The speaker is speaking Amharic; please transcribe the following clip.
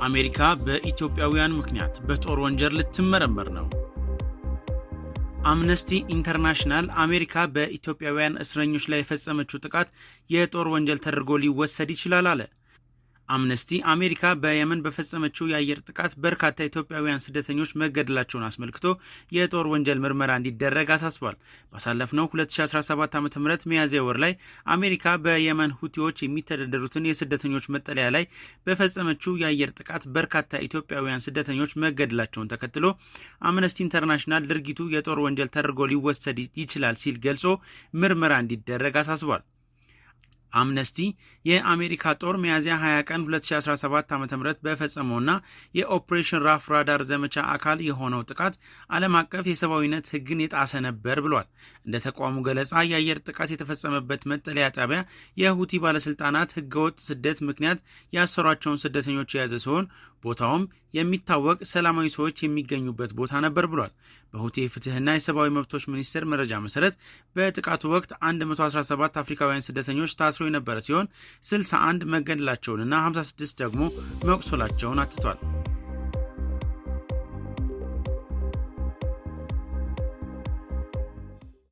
አሜሪካ በኢትዮጵያውያን ምክንያት በጦር ወንጀል ልትመረመር ነው። አምነስቲ ኢንተርናሽናል አሜሪካ በኢትዮጵያውያን እስረኞች ላይ የፈጸመችው ጥቃት የጦር ወንጀል ተደርጎ ሊወሰድ ይችላል አለ። አምነስቲ አሜሪካ በየመን በፈጸመችው የአየር ጥቃት በርካታ ኢትዮጵያውያን ስደተኞች መገደላቸውን አስመልክቶ የጦር ወንጀል ምርመራ እንዲደረግ አሳስቧል። ባሳለፍነው 2017 ዓ.ም ሚያዝያ ወር ላይ አሜሪካ በየመን ሁቲዎች የሚተዳደሩትን የስደተኞች መጠለያ ላይ በፈጸመችው የአየር ጥቃት በርካታ ኢትዮጵያውያን ስደተኞች መገደላቸውን ተከትሎ አምነስቲ ኢንተርናሽናል ድርጊቱ የጦር ወንጀል ተደርጎ ሊወሰድ ይችላል ሲል ገልጾ ምርመራ እንዲደረግ አሳስቧል። አምነስቲ የአሜሪካ ጦር ሚያዝያ 20 ቀን 2017 ዓ.ም በፈጸመውና የኦፕሬሽን ራፍ ራዳር ዘመቻ አካል የሆነው ጥቃት ዓለም አቀፍ የሰብአዊነት ሕግን የጣሰ ነበር ብሏል። እንደ ተቋሙ ገለጻ የአየር ጥቃት የተፈጸመበት መጠለያ ጣቢያ የሁቲ ባለስልጣናት ሕገወጥ ስደት ምክንያት ያሰሯቸውን ስደተኞች የያዘ ሲሆን ቦታውም የሚታወቅ ሰላማዊ ሰዎች የሚገኙበት ቦታ ነበር ብሏል። በሁቲ የፍትህና የሰብአዊ መብቶች ሚኒስቴር መረጃ መሰረት በጥቃቱ ወቅት 117 አፍሪካውያን ስደተኞች ታስረው የነበረ ሲሆን 61 መገደላቸውንና 56 ደግሞ መቁሰላቸውን አትቷል።